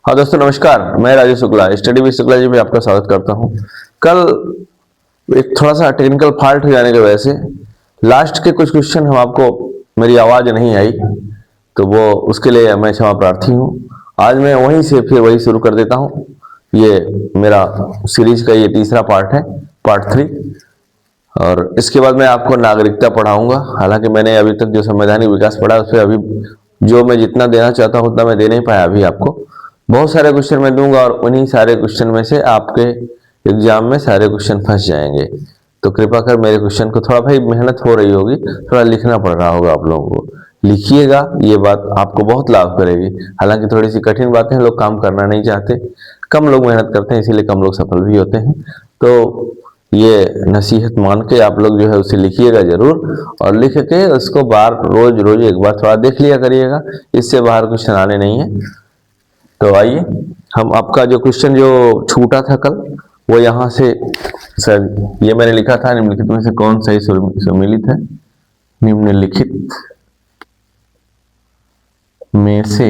हाँ दोस्तों नमस्कार, मैं राजेश शुक्ला स्टडी विद शुक्ला जी में आपका स्वागत करता हूँ। कल एक थोड़ा सा टेक्निकल फॉल्ट हो जाने की वजह से लास्ट के कुछ क्वेश्चन हम आपको मेरी आवाज़ नहीं आई, तो वो उसके लिए मैं क्षमा प्रार्थी हूँ। आज मैं वहीं से फिर वही शुरू कर देता हूँ। ये मेरा सीरीज का ये तीसरा पार्ट है, पार्ट 3। और इसके बाद मैं आपको नागरिकता पढ़ाऊंगा। हालांकि मैंने अभी तक जो संवैधानिक विकास पढ़ा उसमें अभी जो मैं जितना देना चाहता हूँ उतना मैं दे नहीं पाया अभी आपको। बहुत सारे क्वेश्चन मैं दूंगा और उन्हीं सारे क्वेश्चन में से आपके एग्जाम में सारे क्वेश्चन फंस जाएंगे। तो कृपा कर मेरे क्वेश्चन को थोड़ा भाई मेहनत हो रही होगी, थोड़ा लिखना पड़ रहा होगा आप लोगों को। लिखिएगा, ये बात आपको बहुत लाभ करेगी। हालांकि थोड़ी सी कठिन बातें लोग काम करना नहीं चाहते, कम लोग मेहनत करते हैं, इसीलिए कम लोग सफल भी होते हैं। तो ये नसीहत मान के आप लोग जो है उसे लिखिएगा जरूर, और लिख के उसको बार रोज रोज एक बार थोड़ा देख लिया करिएगा। इससे बाहर क्वेश्चन आने नहीं है। तो आइए, हम आपका जो क्वेश्चन जो छूटा था कल, वो यहाँ से सर ये मैंने लिखा था, निम्नलिखित में से कौन सही सम्मिलित है? निम्नलिखित में से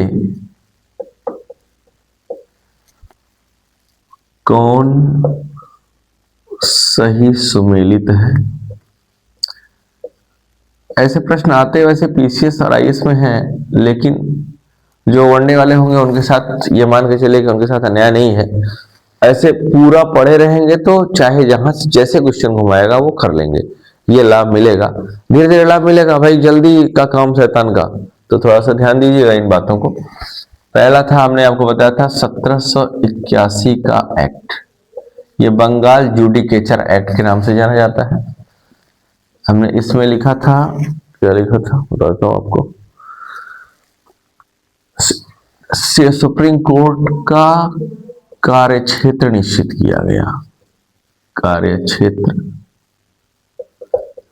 कौन सही सुमेलित है? ऐसे प्रश्न आते वैसे पीसीएस और आईएएस में हैं, लेकिन जो वनडे वाले होंगे उनके साथ ये मान के चले कि उनके साथ अन्याय नहीं है। ऐसे पूरा पढ़े रहेंगे तो चाहे जहां से जैसे क्वेश्चन घुमाएगा वो कर लेंगे, ये लाभ मिलेगा। धीरे धीरे लाभ मिलेगा भाई, जल्दी का काम शैतान का। तो थोड़ा सा ध्यान दीजिएगा इन बातों को। पहला था, हमने आपको बताया था 1781 का एक्ट, ये बंगाल जुडिकेचर एक्ट के नाम से जाना जाता है। हमने इसमें लिखा था, क्या लिखा था बताता हूं आपको। सुप्रीम कोर्ट का कार्य क्षेत्र निश्चित किया गया, कार्य क्षेत्र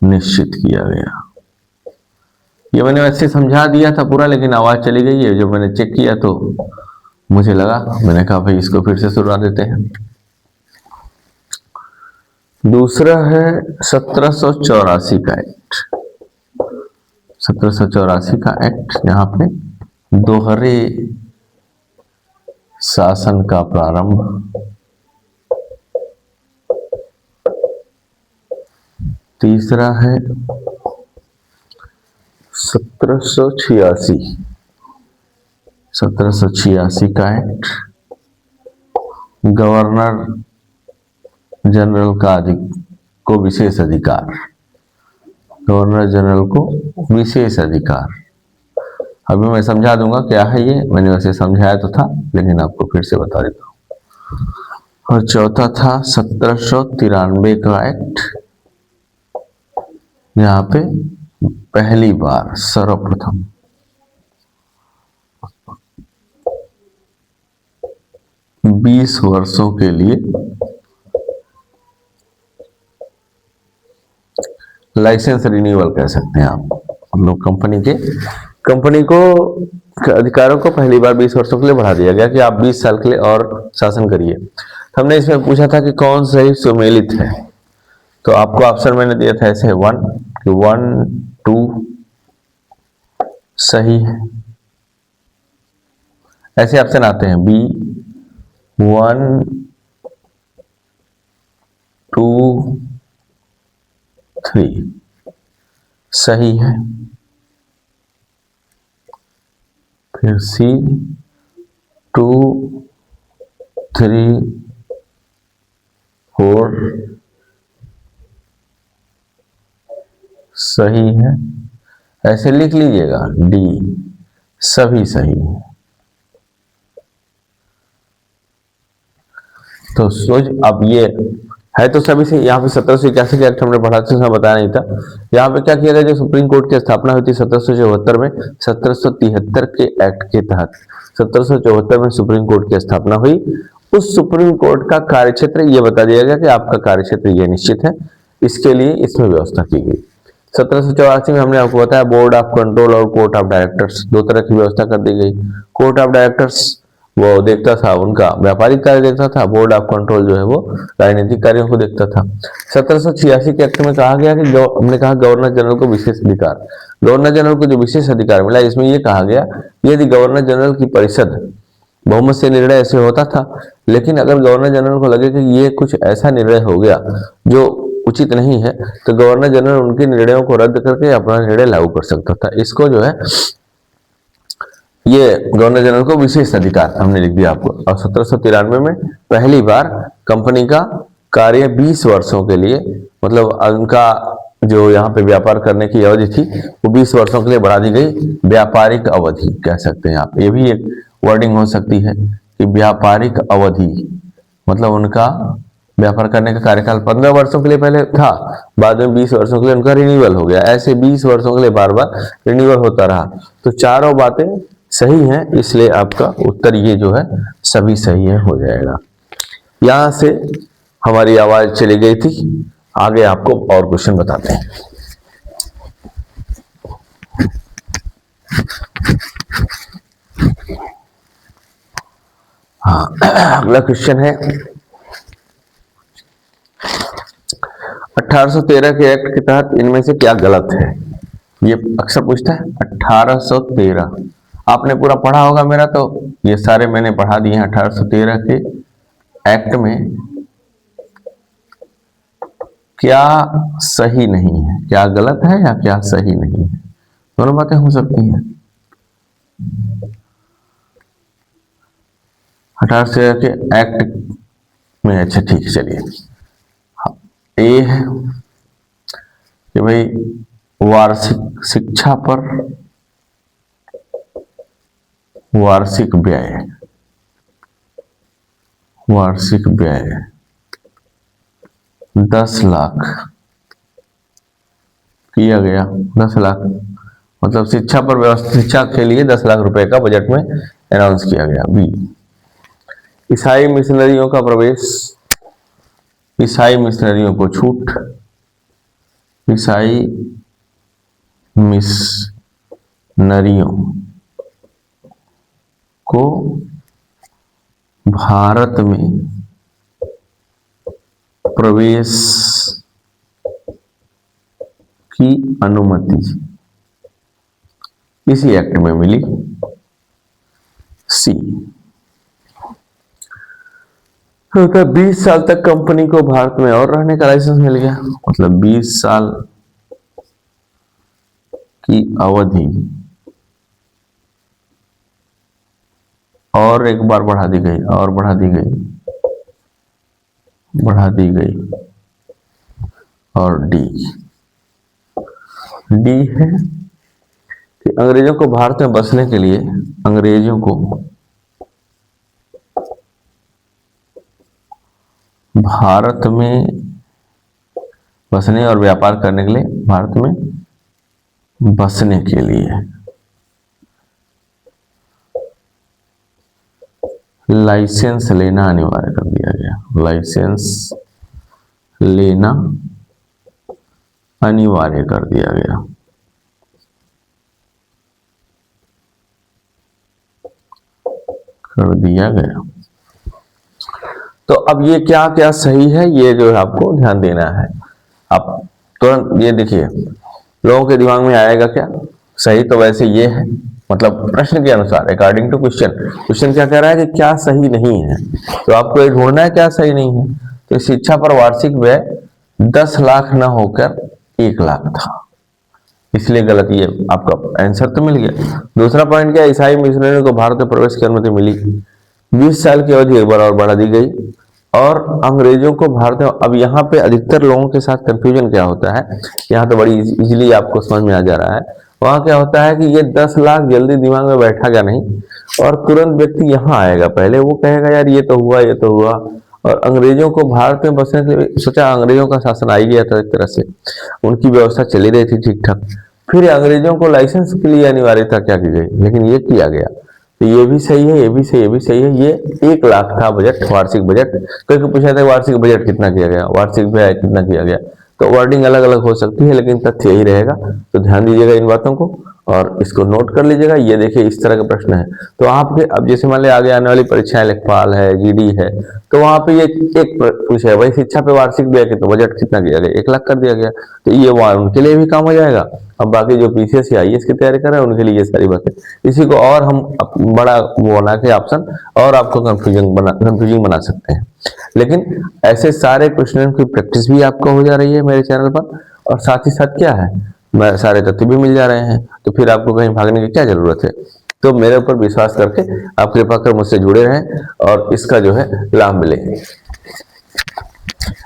निश्चित किया गया। ये मैंने वैसे समझा दिया था पूरा, लेकिन आवाज चली गई है। जब मैंने चेक किया तो मुझे लगा, मैंने कहा भाई इसको फिर से सुना देते हैं। दूसरा है 1784 का एक्ट, 1784 का एक्ट, यहाँ पे दोहरे शासन का प्रारंभ। तीसरा है 1786, 1786 का एक्ट, गवर्नर जनरल को विशेष अधिकार, गवर्नर जनरल को विशेष अधिकार। अभी मैं समझा दूंगा क्या है ये, मैंने वैसे समझाया तो था लेकिन आपको फिर से बता देता हूँ। और चौथा था 1793 का एक्ट, यहाँ पे पहली बार सर्वप्रथम 20 वर्षों के लिए लाइसेंस रिन्यूअल कह सकते हैं आप, मतलब कंपनी को अधिकारों को पहली बार 20 वर्षों के लिए बढ़ा दिया गया कि आप 20 साल के लिए और शासन करिए। हमने इसमें पूछा था कि कौन सही सुमेलित है, तो आपको ऑप्शन मैंने दिया था ऐसे 1, 2 सही है। ऐसे ऑप्शन आते हैं बी 1, 2, 3 सही है। फिर सी 2, 3, 4 सही है। ऐसे लिख लीजिएगा, डी सभी सही है। तो सोच, अब ये है तो सभी से। यहाँ पे 1781 के एक्ट हमने पढ़ा था, बताया नहीं था। यहाँ पे क्या किया गया, जो सुप्रीम कोर्ट की स्थापना हुई थी 1774 में, 1773 के एक्ट के तहत 1774 में सुप्रीम कोर्ट की स्थापना हुई। उस सुप्रीम कोर्ट का कार्यक्षेत्र ये बता दिया गया कि आपका कार्यक्षेत्र ये निश्चित है, इसके लिए इसमें व्यवस्था की गई। 1784 में हमने आपको बताया बोर्ड ऑफ कंट्रोल और कोर्ट ऑफ डायरेक्टर्स, दो तरह की व्यवस्था कर दी गई। कोर्ट ऑफ डायरेक्टर्स वो देखता था, उनका व्यापारिक कार्य देखता था। बोर्ड ऑफ कंट्रोल जो है वो राजनीतिक कार्यों को देखता था। 1786 के एक्ट में कहा गया कि हमने कहा गवर्नर जनरल को विशेष अधिकार, गवर्नर जनरल को जो विशेष अधिकार मिला, इसमें यह कहा गया यदि गवर्नर जनरल की परिषद बहुमत से निर्णय ऐसे होता था। लेकिन अगर गवर्नर जनरल को लगे कि ये कुछ ऐसा निर्णय हो गया जो उचित नहीं है, तो गवर्नर जनरल उनके निर्णयों को रद्द करके अपना निर्णय लागू कर सकता था। इसको जो है ये गवर्नर जनरल को विशेष अधिकार हमने लिख दिया आपको। और 1793 में पहली बार कंपनी का कार्य 20 वर्षों के लिए, मतलब उनका जो यहाँ पे व्यापार करने की अवधि थी वो 20 वर्षों के लिए बढ़ा दी गई। व्यापारिक अवधि कह सकते हैं आप, ये भी एक वर्डिंग हो सकती है कि व्यापारिक अवधि, मतलब उनका व्यापार करने का कार्यकाल 15 वर्षों के लिए पहले था, बाद में 20 वर्षों के लिए उनका रिन्यूअल हो गया। ऐसे 20 वर्षों के लिए बार बार रिन्यूअल होता रहा। तो चारों बातें सही हैं, इसलिए आपका उत्तर ये जो है सभी सही है हो जाएगा। यहां से हमारी आवाज चली गई थी, आगे आपको और क्वेश्चन बताते हैं। हाँ, अगला क्वेश्चन है 1813 के एक्ट के तहत इनमें से क्या गलत है। ये अक्सर पूछता है 1813, आपने पूरा पढ़ा होगा मेरा, तो ये सारे मैंने पढ़ा दिए हैं। 1813 के एक्ट में क्या सही नहीं है, क्या गलत है या क्या सही नहीं है, दोनों बातें हो सकती हैं। 1813 के एक्ट में, अच्छा ठीक है चलिए, ये है कि भाई वार्षिक शिक्षा पर वार्षिक व्यय, वार्षिक व्यय 10 लाख किया गया। 10 लाख मतलब शिक्षा पर व्यवस्था, शिक्षा के लिए 10 लाख रुपए का बजट में अनाउंस किया गया। बी, ईसाई मिशनरियों का प्रवेश, ईसाई मिशनरियों को छूट, ईसाई मिशनरियों को भारत में प्रवेश की अनुमति इसी एक्ट में मिली। सी, 20 साल तक कंपनी को भारत में और रहने का लाइसेंस मिल गया, मतलब 20 साल की अवधि और एक बार बढ़ा दी गई, और बढ़ा दी गई, बढ़ा दी गई। और डी, डी है कि अंग्रेजों को भारत में बसने के लिए, अंग्रेजों को भारत में बसने और व्यापार करने के लिए, भारत में बसने के लिए लाइसेंस लेना अनिवार्य कर दिया गया। लाइसेंस लेना अनिवार्य कर दिया गया। कर दिया गया। तो अब ये क्या क्या सही है, ये जो है आपको ध्यान देना है। आप तुरंत ये देखिए, लोगों के दिमाग में आएगा क्या सही, तो वैसे ये है, मतलब प्रश्न के अनुसार, अकॉर्डिंग टू क्वेश्चन, क्वेश्चन क्या कह रहा है कि क्या सही नहीं है, तो आपको ये ढूंढना है क्या सही नहीं है। तो शिक्षा पर वार्षिक व्यय 10 लाख न होकर 1 लाख था, इसलिए गलत, ये आपका आंसर तो मिल गया। दूसरा पॉइंट क्या, ईसाई मिशनरी को भारत में प्रवेश की अनुमति मिली, 20 साल की अवधि एक बार और बढ़ा दी गई, और अंग्रेजों को भारत में, अब यहाँ पे अधिकतर लोगों के साथ कंफ्यूजन क्या होता है, यहाँ तो बड़ी इजीली आपको समझ में आ जा रहा है। वहां क्या होता है कि ये 10 लाख जल्दी दिमाग में बैठा गया नहीं, और तुरंत व्यक्ति यहाँ आएगा, पहले वो कहेगा यार ये तो हुआ, ये तो हुआ, और अंग्रेजों को भारत में बसने के लिए सोचा, अंग्रेजों का शासन आ ही गया था, एक तरह से उनकी व्यवस्था चली रही थी ठीक ठाक, फिर अंग्रेजों को लाइसेंस के लिए अनिवार्यता क्या की गई, लेकिन ये किया गया। तो ये भी सही है, ये भी सही, ये भी सही है। ये 1 लाख था बजट, वार्षिक बजट। क्योंकि पूछा था वार्षिक बजट कितना किया गया, वार्षिक व्यय कितना किया गया, तो वर्डिंग अलग अलग हो सकती है, लेकिन तथ्य यही रहेगा। तो ध्यान दीजिएगा इन बातों को। और इसको नोट कर लीजिएगा। ये देखिए इस तरह का प्रश्न है। तो आपके अब जैसे मान लिया आगे आने वाली परीक्षाएं लेखपाल है, जीडी है, तो वहां पे ये एक पूछा है भाई शिक्षा पे वार्षिक व्यय कितना, बजट कितना किया गया, 1 लाख कर दिया गया, तो ये वहां उनके लिए भी काम हो जाएगा। अब बाकी जो पीसीएस या आईएएस की तैयारी कर रहे हैं उनके लिए ये सारी बातें, इसी को और हम बड़ा वो बना के ऑप्शन और आपको कंफ्यूजिंग बना सकते हैं। लेकिन ऐसे सारे क्वेश्चन की प्रैक्टिस भी आपको हो जा रही है मेरे चैनल पर, और साथ ही साथ क्या है, मैं सारे तथ्य भी मिल जा रहे हैं, तो फिर आपको कहीं भागने की क्या जरूरत है। तो मेरे ऊपर विश्वास करके आप कृपा कर मुझसे जुड़े रहें और इसका जो है लाभ मिले।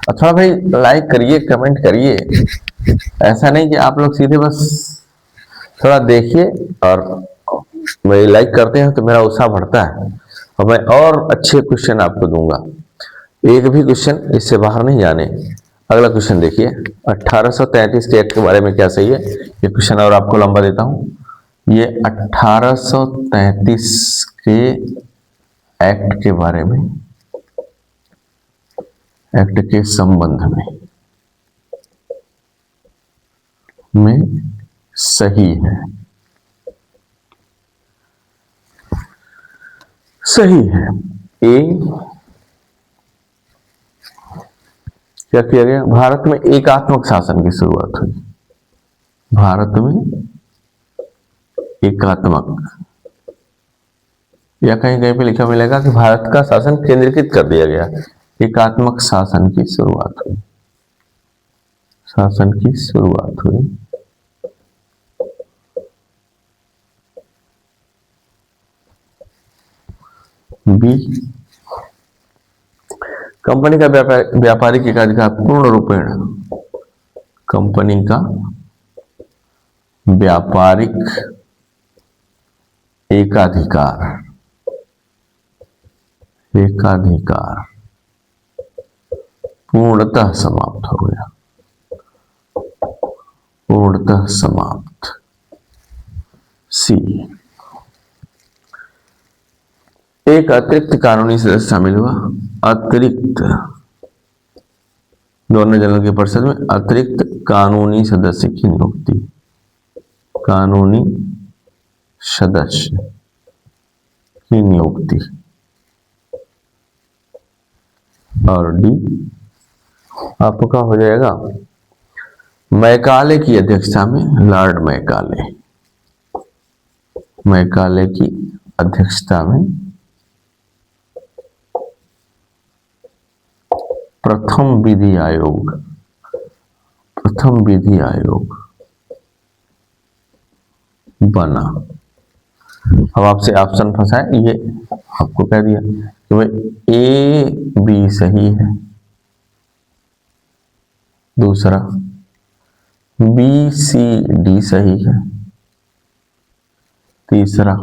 अथवा भाई लाइक करिए, कमेंट करिए, ऐसा नहीं कि आप लोग सीधे बस थोड़ा देखिए और मेरी लाइक करते हैं तो मेरा उत्साह बढ़ता है और मैं और अच्छे क्वेश्चन आपको दूंगा। एक भी क्वेश्चन इससे बाहर नहीं जाने। अगला क्वेश्चन देखिए, 1833 के एक्ट के बारे में क्या सही है। ये क्वेश्चन और आपको लंबा देता हूं। ये 1833 के एक्ट के बारे में, एक्ट के संबंध में सही है, सही है। ए क्या किया गया, भारत में एकात्मक शासन की शुरुआत हुई। भारत में एकात्मक, या कहीं कहीं पे लिखा मिलेगा कि भारत का शासन केंद्रीकृत कर दिया गया। एकात्मक शासन की शुरुआत हुई, शासन की शुरुआत हुई। बी, कंपनी का व्यापारिक एकाधिकार पूर्ण रूपेण, कंपनी का व्यापारिक एकाधिकार, एकाधिकार पूर्णतः समाप्त हो गया, पूर्णतः समाप्त। सी, एक अतिरिक्त कानूनी सदस्य शामिल हुआ। अतिरिक्त, गवर्नर जनरल की परिषद में अतिरिक्त कानूनी सदस्य की नियुक्ति, कानूनी सदस्य की नियुक्ति। और डी आपको क्या हो जाएगा, मैकाले की अध्यक्षता में, लॉर्ड मैकाले, मैकाले की अध्यक्षता में प्रथम विधि आयोग, प्रथम विधि आयोग बना। अब आपसे ऑप्शन फंसाए, ये आपको कह दिया कि भाई ए बी सही है, दूसरा बी सी डी सही है, तीसरा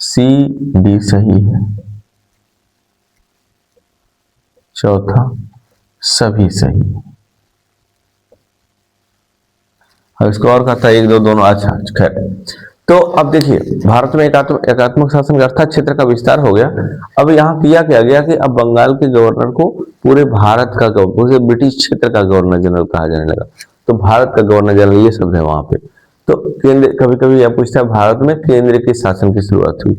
सी डी सही है, चौथा सभी सही है। अब इसको और कहता है 1 2 दोनों। अच्छा खैर, तो अब देखिए भारत में एकात्मक शासन अर्थात क्षेत्र का विस्तार हो गया। अब यहाँ किया क्या गया कि अब बंगाल के गवर्नर को पूरे भारत का, पूरे ब्रिटिश क्षेत्र का गवर्नर जनरल कहा जाने लगा। तो भारत का गवर्नर जनरल ये शब्द है वहां पे। तो केंद्र, कभी कभी यह पूछता है भारत में केंद्र के शासन की शुरुआत हुई,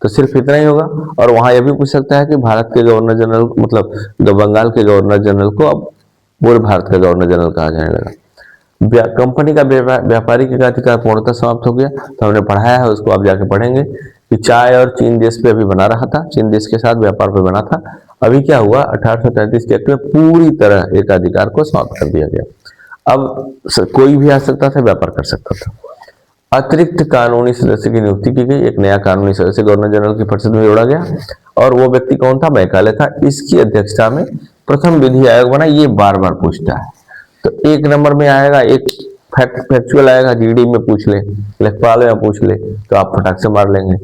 तो सिर्फ इतना ही होगा। और वहां यह भी पूछ सकता है कि भारत के गवर्नर जनरल, मतलब बंगाल के गवर्नर जनरल को अब पूरे भारत का गवर्नर जनरल कहा जाने लगा। कंपनी का व्यापारिक एकाधिकार पूर्णतः समाप्त हो गया। तो हमने पढ़ाया है, उसको आप जाके पढ़ेंगे कि चाय और चीन देश पे अभी बना रहा था, चीन देश के साथ व्यापार पे बना था। अभी क्या हुआ, 1833 के एक्ट में पूरी तरह एकाधिकार को समाप्त कर दिया गया। अब कोई भी आ सकता था, व्यापार कर सकता था। अतिरिक्त कानूनी सदस्य की नियुक्ति की गई, एक नया कानूनी सदस्य गवर्नर जनरल की परिषद में जोड़ा गया और वो व्यक्ति कौन था, मैकाले था। इसकी अध्यक्षता में प्रथम विधि आयोग बना। ये बार बार पूछता है, तो 1 नंबर में आएगा, एक फैक्चुअल आएगा, जीडी में पूछ ले, लेखपाल में पूछ ले, तो आप फटाक से मार लेंगे।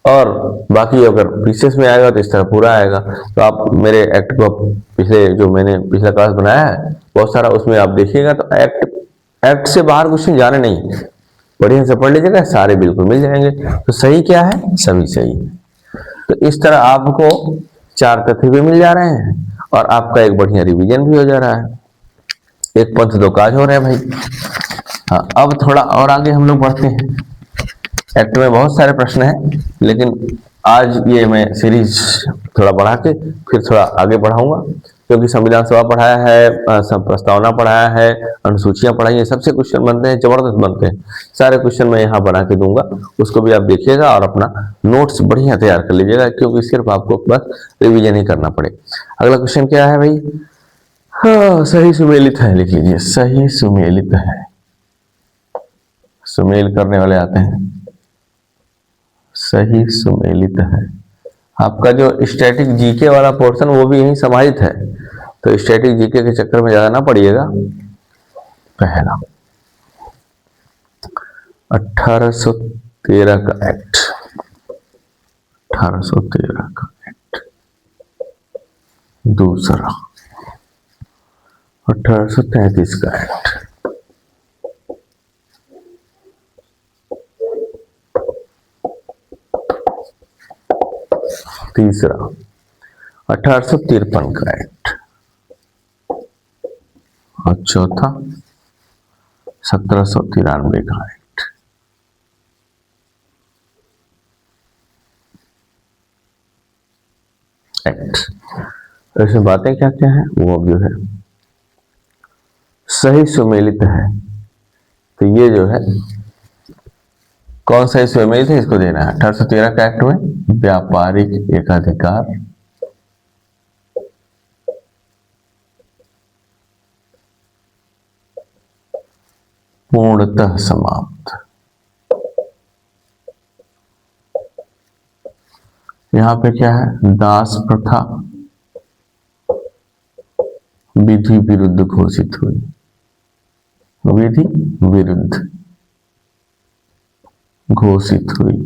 और बाकी अगर पीसीएस में आएगा तो इस तरह पूरा आएगा। तो आप मेरे एक्ट को पिछले, जो मैंने पिछला क्लास बनाया है बहुत सारा, उसमें आप देखिएगा तो एक्ट से बाहर क्वेश्चन जाने नहीं, बढ़िया से पढ़ लीजिएगा, सारे बिल्कुल मिल जाएंगे। तो सही क्या है, सभी सही है। तो इस तरह आपको 4 तथ्य भी मिल जा रहे हैं और आपका एक बढ़िया रिवीजन भी हो जा रहा है। एक पंथ 2 काज हो रहे हैं भाई। हाँ, अब थोड़ा और आगे हम लोग बढ़ते हैं। एक्ट में बहुत सारे प्रश्न हैं, लेकिन आज ये मैं सीरीज थोड़ा बढ़ा के फिर थोड़ा आगे बढ़ाऊंगा, क्योंकि संविधान सभा पढ़ाया है, सब प्रस्तावना पढ़ाया है, अनुसूचियां पढ़ाई है, सबसे क्वेश्चन बनते हैं, जबरदस्त बनते हैं। सारे क्वेश्चन मैं यहाँ बना के दूंगा, उसको भी आप देखिएगा और अपना नोट्स बढ़िया तैयार कर लीजिएगा, क्योंकि सिर्फ आपको बस रिविजन ही करना पड़े। अगला क्वेश्चन क्या है भाई? हाँ, सही सुमेलित है, लिख लीजिए, सही सुमेलित है। सुमेल करने वाले आते हैं, सही सुमेलित है। आपका जो स्टैटिक जीके वाला पोर्शन वो भी यहीं समाहित है, तो स्टैटिक जीके के चक्कर में ज्यादा ना पड़िएगा। पहला 1813 का एक्ट, 1813 का एक्ट। दूसरा 1833 का एक्ट। तीसरा 1853 का एक्ट। और चौथा 1793 का एक्ट। इसमें बातें क्या क्या है वो अब जो है सही सुमेलित है। तो ये जो है कौन सा सुमेलित है, इसको देना है। 1813 का एक्ट में व्यापारिक एकाधिकार पूर्णतः समाप्त। यहां पे क्या है? दास प्रथा विधि विरुद्ध घोषित हुई, विधि विरुद्ध घोषित हुई।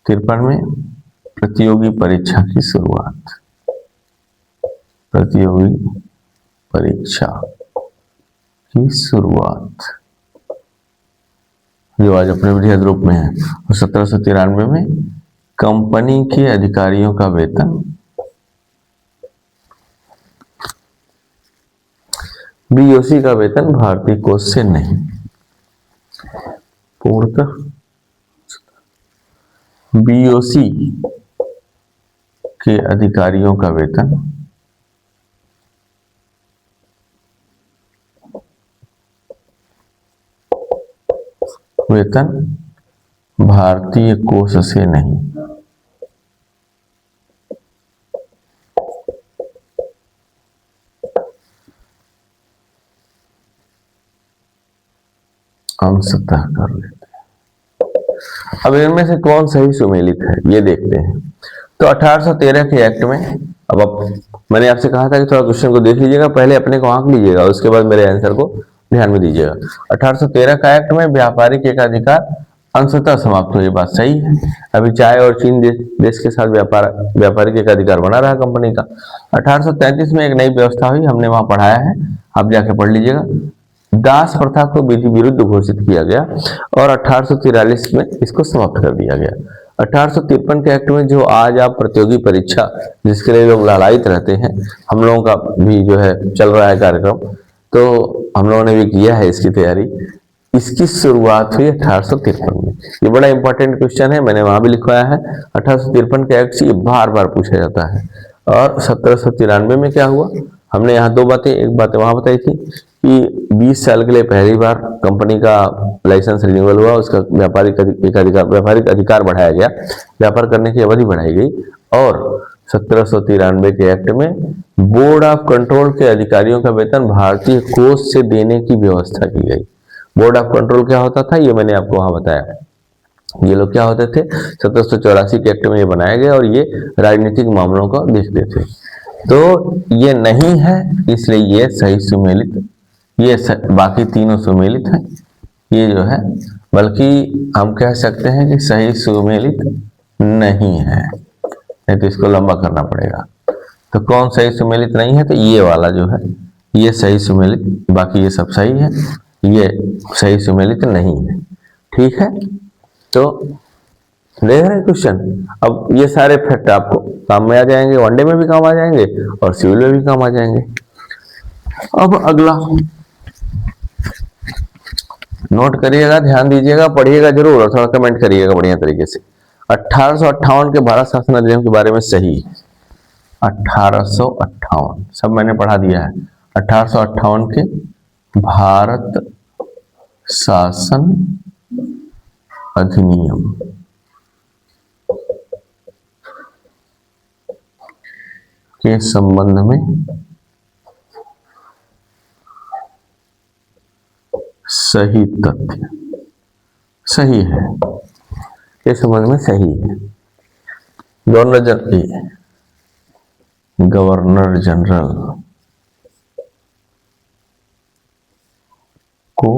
53 में प्रतियोगी परीक्षा की शुरुआत, प्रतियोगी परीक्षा की शुरुआत जो आज अपने बृहद रूप में है। और 1793 में कंपनी के अधिकारियों का वेतन बीओसी का वेतन भारतीय कोष से नहीं, पूर्णतः बीओसी के अधिकारियों का वेतन भारतीय कोष से नहीं। अंशतः कर लेते हैं। अब इनमें से कौन सही सुमेलित है ये देखते हैं। तो 1813 के एक्ट में, अब मैंने आपसे कहा था कि थोड़ा क्वेश्चन को देख लीजिएगा, पहले अपने को आंक लीजिएगा, उसके बाद मेरे आंसर को ध्यान में दीजिएगा। 1813 का एक्ट में व्यापारिक एकाधिकार अंशतः समाप्त हो, ये बात सही है। अभी चाय और चीन देश के साथ व्यापारिक एकाधिकार बना रहा कंपनी का। 1833 में एक नई व्यवस्था हुई, हमने वहां पढ़ाया है, आप जाके पढ़ लीजिएगा। दास प्रथा को विधि विरुद्ध घोषित किया गया और 1843 में इसको समाप्त कर दिया गया। 1853 के एक्ट में जो आज आप प्रतियोगी परीक्षा जिसके लिए लोग लालायित रहते हैं, हम लोगों का भी जो है चल रहा है कार्यक्रम, तो हम लोगों ने भी किया है इसकी तैयारी। इसकी शुरुआत हुई 1853 में। ये बड़ा इंपॉर्टेंट क्वेश्चन है, मैंने वहां भी लिखवाया है। 1853 के एक्ट से ये बार बार पूछा जाता है। और 1793 में क्या हुआ, हमने यहाँ दो बातें, एक बात वहां बताई थी कि 20 साल के लिए पहली बार कंपनी का लाइसेंस रिन्यूअल हुआ, उसका व्यापारिक अधिकार बढ़ाया गया, व्यापार करने की अवधि बढ़ाई गई। और 1793 के एक्ट में बोर्ड ऑफ कंट्रोल के अधिकारियों का वेतन भारतीय कोष से देने की व्यवस्था की गई। बोर्ड ऑफ कंट्रोल क्या होता था ये मैंने आपको वहां बताया। ये लोग क्या होते थे, 1784 के एक्ट में ये बनाया गया और ये राजनीतिक मामलों को देखते थे। तो ये नहीं है, इसलिए ये सही सुमेलित, ये बाकी तीनों सुमेलित है, ये जो है, बल्कि हम कह सकते हैं कि सही सुमेलित नहीं है, नहीं तो इसको लंबा करना पड़ेगा। तो कौन सही सुमेलित नहीं है, तो ये वाला जो है ये सही सुमेलित, बाकी ये सब सही है, ये सही सुमेलित नहीं है। ठीक है, तो देख रहे हैं क्वेश्चन। अब ये सारे फैक्ट आपको काम में आ जाएंगे, वनडे में भी काम आ जाएंगे और सिविल में भी काम आ जाएंगे। अब अगला नोट करिएगा, ध्यान दीजिएगा, पढ़िएगा जरूर और थोड़ा कमेंट करिएगा बढ़िया तरीके से। 1858 के भारत शासन अधिनियम के बारे में सही। 1858 सब मैंने पढ़ा दिया है। 1858 के भारत शासन अधिनियम के संबंध में सही तथ्य सही है, के संबंध में सही है। गवर्नर जनरल को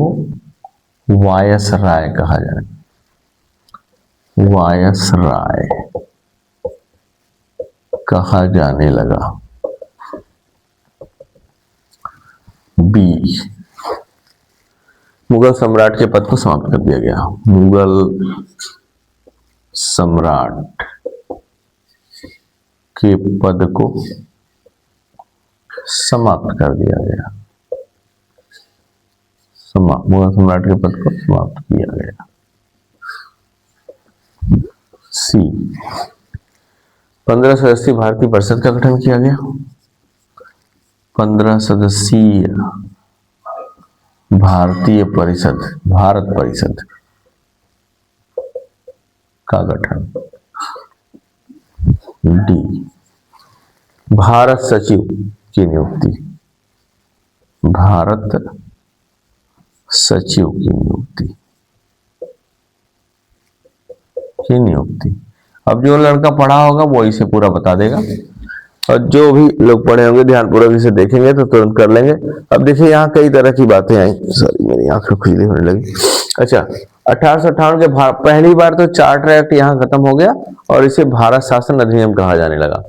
वायसराय कहा जाए, वायसराय कहा जाने लगा। बी, मुगल सम्राट के पद को समाप्त कर दिया गया। मुगल सम्राट के पद को समाप्त कर दिया गया। मुगल सम्राट के पद को समाप्त किया गया। सी, 15 सदस्यीय भारतीय परिषद का गठन किया गया। 15 सदस्यीय भारतीय परिषद, भारत परिषद का गठन। डी, भारत सचिव की नियुक्ति, भारत सचिव की नियुक्ति। अब जो लड़का पढ़ा होगा वो इसे पूरा बता देगा और जो भी लोग पढ़े होंगे ध्यानपूर्वक इसे देखेंगे तो तुरंत कर लेंगे। अब देखिए यहाँ कई तरह की बातें आई, सॉरी मेरी आंखें खुजली होने लगी। अच्छा, 1858 के पहली बार तो चार्टर एक्ट यहाँ खत्म हो गया और इसे भारत शासन अधिनियम कहा जाने लगा।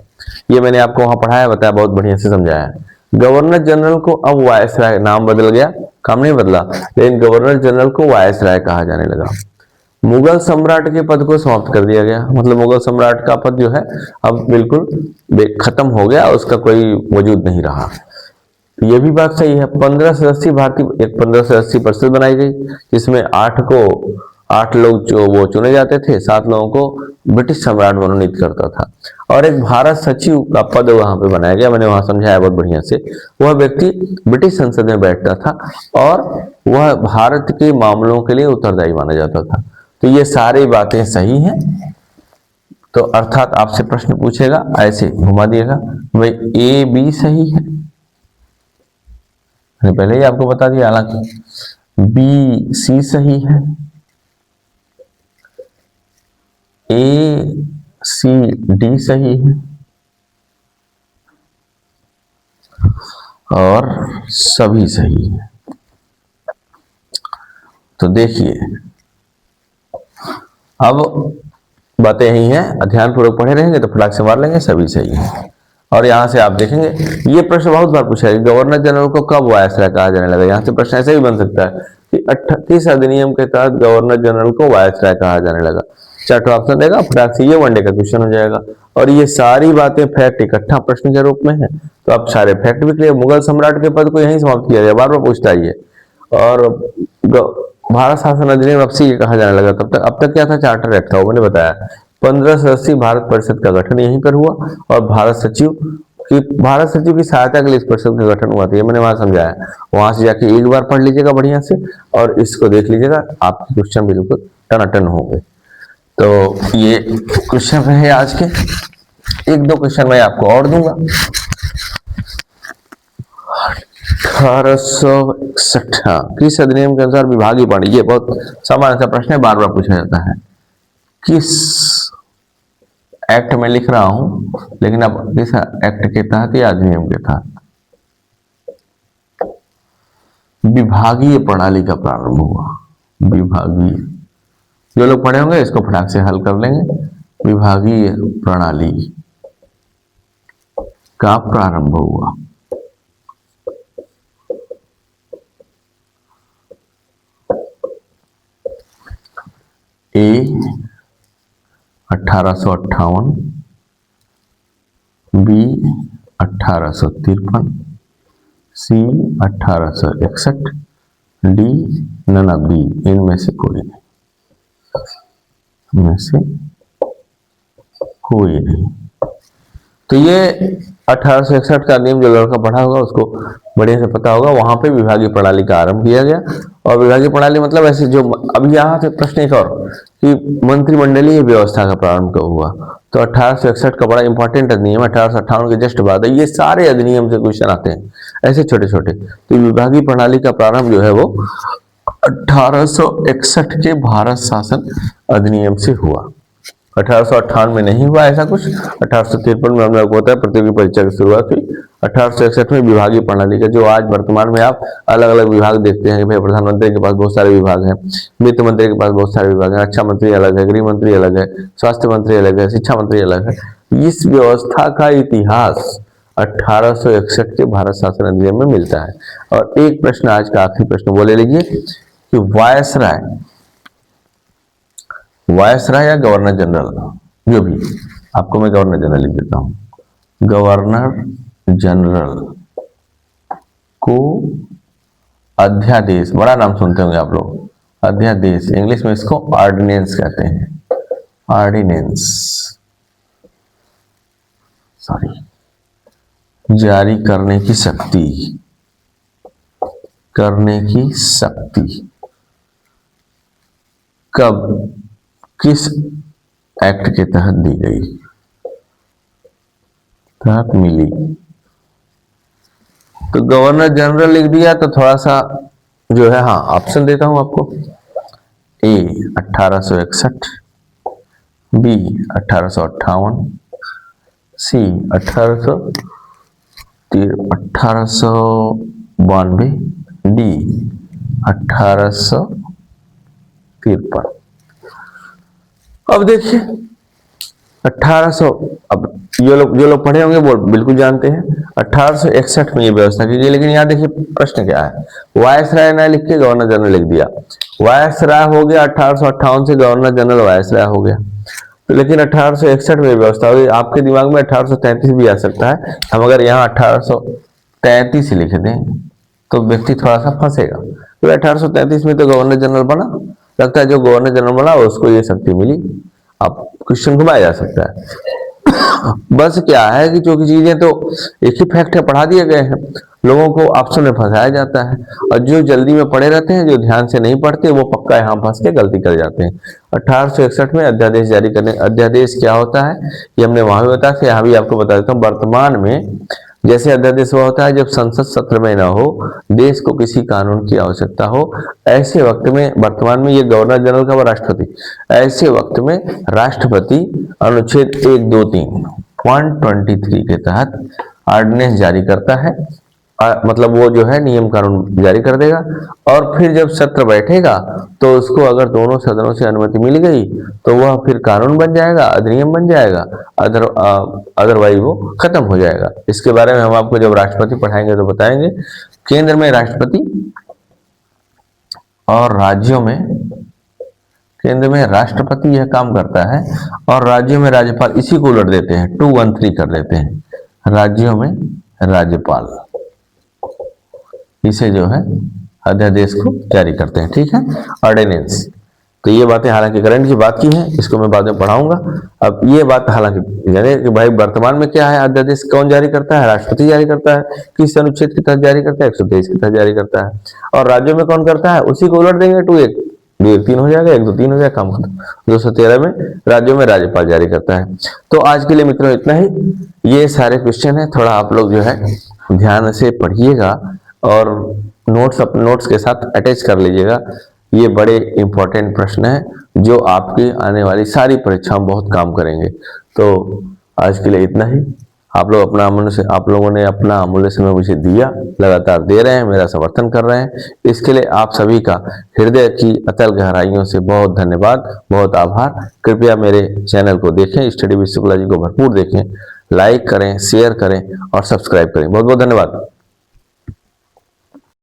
ये मैंने आपको वहां पढ़ाया, बताया, बहुत बढ़िया से समझाया। गवर्नर जनरल को अब वायसराय, नाम बदल गया, काम नहीं बदला, लेकिन गवर्नर जनरल को वायसराय कहा जाने लगा। मुगल सम्राट के पद को समाप्त कर दिया गया, मतलब मुगल सम्राट का पद जो है अब बिल्कुल खत्म हो गया, उसका कोई वजूद नहीं रहा। ये भी बात सही है। 15 सदस्यीय भारतीय, एक 15 सदस्यीय परिषद बनाई गई जिसमें 8 लोग जो वो चुने जाते थे, 7 लोगों को ब्रिटिश सम्राट मनोनीत करता था और एक भारत सचिव का पद वहां पे बनाया गया। मैंने वहां समझाया बहुत बढ़िया से। वह व्यक्ति ब्रिटिश संसद में बैठता था और वह भारत के मामलों के लिए उत्तरदायी माना जाता था। तो ये सारी बातें सही हैं। तो अर्थात आपसे प्रश्न पूछेगा, ऐसे घुमा दिएगा, भाई ए बी सही है, मैंने पहले ही आपको बता दिया, हालांकि बी सी सही है, ए सी डी सही है और सभी सही है। तो देखिए अब बातें यही हैं, ध्यानपूर्वक पढ़े रहेंगे तो फटाक से मार लेंगे, सभी सही है। और यहां से आप देखेंगे ये प्रश्न बहुत बार पूछा है, गवर्नर जनरल को कब वायसराय कहा जाने लगा। यहां से प्रश्न ऐसे भी बन सकता है कि 38 अधिनियम के तहत गवर्नर जनरल को वायसराय कहा जाने लगा। चार्ट ऑप्शन देगा, फटाक से ये वनडे का क्वेश्चन हो जाएगा। और ये सारी बातें फैक्ट इकट्ठा प्रश्न के रूप में है, तो आप सारे फैक्ट भी क्लियर। मुगल सम्राट के पद को यहीं समाप्त किया गया, बार बार पूछता है ये। और भारत शासन अधिनियम अब से ये कहा जाने लगा। अब तक क्या था, चार्टर एक्ट था, वो मैंने बताया। 15 सदस्यीय भारत परिषद का गठन यहीं पर हुआ और भारत सचिव की सहायता के लिए इस परिषद का गठन हुआ था, ये मैंने वहां समझाया। वहां से जाके एक बार पढ़ लीजिएगा बढ़िया से और इसको देख लीजिएगा, आपके क्वेश्चन बिल्कुल टनाटन होंगे। तो ये क्वेश्चन रहे आज के। 1-2 क्वेश्चन मैं आपको और दूंगा। 1861 किस अधिनियम के अनुसार विभागीय पानी, ये बहुत सामान्य सा प्रश्न है, बार बार पूछा जाता है। किस एक्ट में लिख रहा हूं, लेकिन अब किस एक्ट के तहत या अधिनियम के तहत विभागीय प्रणाली का प्रारंभ हुआ। विभागीय, जो लोग पढ़े होंगे इसको फटाक से हल कर लेंगे। विभागीय प्रणाली का प्रारंभ हुआ। A 1858, B 1853, C 1861, D, none of B, इनमें से कोई नहीं, इनमें से कोई नहीं। तो ये 1861 का नियम जो लड़का पढ़ा होगा उसको बढ़िया से पता होगा। वहां पे विभागीय प्रणाली का आरंभ किया गया। और विभागीय प्रणाली मतलब ऐसे जो अभी यहाँ से प्रश्न एक और कि मंत्रिमंडलीय व्यवस्था का प्रारंभ कब हुआ, तो 1861 का बड़ा इंपॉर्टेंट अधिनियम 1858 के जस्ट बाद है। ये सारे अधिनियम से क्वेश्चन आते हैं ऐसे छोटे छोटे। तो विभागीय प्रणाली का प्रारंभ जो है वो 1861 के भारत शासन अधिनियम से हुआ। 1858 में नहीं हुआ ऐसा कुछ। 1853 में हमने आपको बताया प्रतियोगी परीक्षा की शुरुआत हुई। 1861 में विभागीय प्रणाली का, जो आज वर्तमान में आप अलग अलग विभाग देखते हैं कि भाई प्रधानमंत्री के पास बहुत सारे विभाग हैं, वित्त मंत्री के पास बहुत सारे विभाग हैं, रक्षा मंत्री अलग है, गृह मंत्री अलग है, स्वास्थ्य मंत्री अलग है, शिक्षा मंत्री अलग है। इस व्यवस्था का इतिहास 1861 के भारत शासन अधिनियम में मिलता है। और एक प्रश्न आज का आखिरी प्रश्न बोले लीजिए कि वायसराय या गवर्नर जनरल, जो भी, आपको मैं गवर्नर जनरल लिख देता हूं। गवर्नर जनरल को अध्यादेश, बड़ा नाम सुनते होंगे आप लोग, अध्यादेश, इंग्लिश में इसको ऑर्डिनेंस कहते हैं, ऑर्डिनेंस, सॉरी, जारी करने की शक्ति, कब, किस एक्ट के तहत दी गई, तहत मिली। तो गवर्नर जनरल लिख दिया तो थोड़ा सा जो है, हाँ ऑप्शन देता हूं आपको, ए 1861, बी 1858, सी 1892, डी 1853। अब देखिए 1800, अब ये लोग जो लोग पढ़े होंगे वो बिल्कुल जानते हैं 1861 में ये व्यवस्था की गई। लेकिन यहाँ देखिए प्रश्न क्या है, वायसराय ना लिख के गवर्नर जनरल लिख दिया। वायसराय हो गया 1858 से गवर्नर जनरल वायसराय हो गया। तो लेकिन 1861 में व्यवस्था हुई। आपके दिमाग में 1833 भी आ सकता है। हम अगर यहाँ 1833 लिख दें तो व्यक्ति थोड़ा सा फंसेगा। तो 1833 में तो गवर्नर जनरल बना, लगता है जो गवर्नर जनरल बना उसको ये शक्ति मिली। आप क्वेश्चन घुमाया जा सकता है। बस क्या है कि जो की चीजें तो एक ही फैक्ट है, पढ़ा दिए गए हैं, लोगों को ऑप्शन में फंसाया जाता है। और जो जल्दी में पढ़े रहते हैं, जो ध्यान से नहीं पढ़ते, वो पक्का यहाँ फंस के गलती कर जाते हैं। 1861 में अध्यादेश जारी करने, अध्यादेश क्या होता है ये हमने वहां भी बताया, यहाँ भी आपको बता देता हूँ। वर्तमान में जैसे अध्यादेश हुआ होता है जब संसद सत्र में ना हो, देश को किसी कानून की आवश्यकता हो, ऐसे वक्त में, वर्तमान में ये गवर्नर जनरल का व राष्ट्रपति, ऐसे वक्त में राष्ट्रपति अनुच्छेद 123 123 के तहत ऑर्डिनेंस जारी करता है। मतलब वो जो है नियम कानून जारी कर देगा। और फिर जब सत्र बैठेगा तो उसको अगर दोनों सदनों से अनुमति मिल गई तो वह फिर कानून बन जाएगा, अधिनियम बन जाएगा, अदरवाइज वो खत्म हो जाएगा। इसके बारे में हम आपको जब राष्ट्रपति पढ़ाएंगे तो बताएंगे। केंद्र में राष्ट्रपति और राज्यों में, केंद्र में राष्ट्रपति यह काम करता है और राज्यों में राज्यपाल, इसी को उलट देते हैं, 213 कर देते हैं, राज्यों में राज्यपाल इसे जो है अध्यादेश को जारी करते हैं। ठीक है, ऑर्डिनेंस। तो ये बातें हालांकि करंट की बात की है, इसको मैं बाद में पढ़ाऊंगा। अब ये बात हालांकि जाने कि भाई वर्तमान में क्या है, अध्यादेश कौन जारी करता है, राष्ट्रपति जारी करता है, किस अनुच्छेद के तहत जारी करता है, 123 के तहत जारी करता है। और राज्यों में कौन करता है, उसी को उलट देंगे, 2 1 2 1 3 हो जाएगा, 1 2 3 हो जाएगा, काम खत्म। 213 में राज्यों में राज्यपाल जारी करता है। तो आज के लिए मित्रों इतना ही। ये सारे क्वेश्चन है, थोड़ा आप लोग जो है ध्यान से पढ़िएगा और नोट्स के साथ अटैच कर लीजिएगा। ये बड़े इंपॉर्टेंट प्रश्न हैं जो आपकी आने वाली सारी परीक्षाओं में बहुत काम करेंगे। तो आज के लिए इतना ही। आप लोगों ने अपना अमूल्य समय मुझे दिया, लगातार दे रहे हैं, मेरा समर्थन कर रहे हैं। इसके लिए आप सभी का हृदय की अतल गहराइयों से बहुत धन्यवाद, बहुत आभार। कृपया मेरे चैनल को देखें, स्टडी विद शुक्ला जी को भरपूर देखें, लाइक करें, शेयर करें और सब्सक्राइब करें। बहुत बहुत धन्यवाद।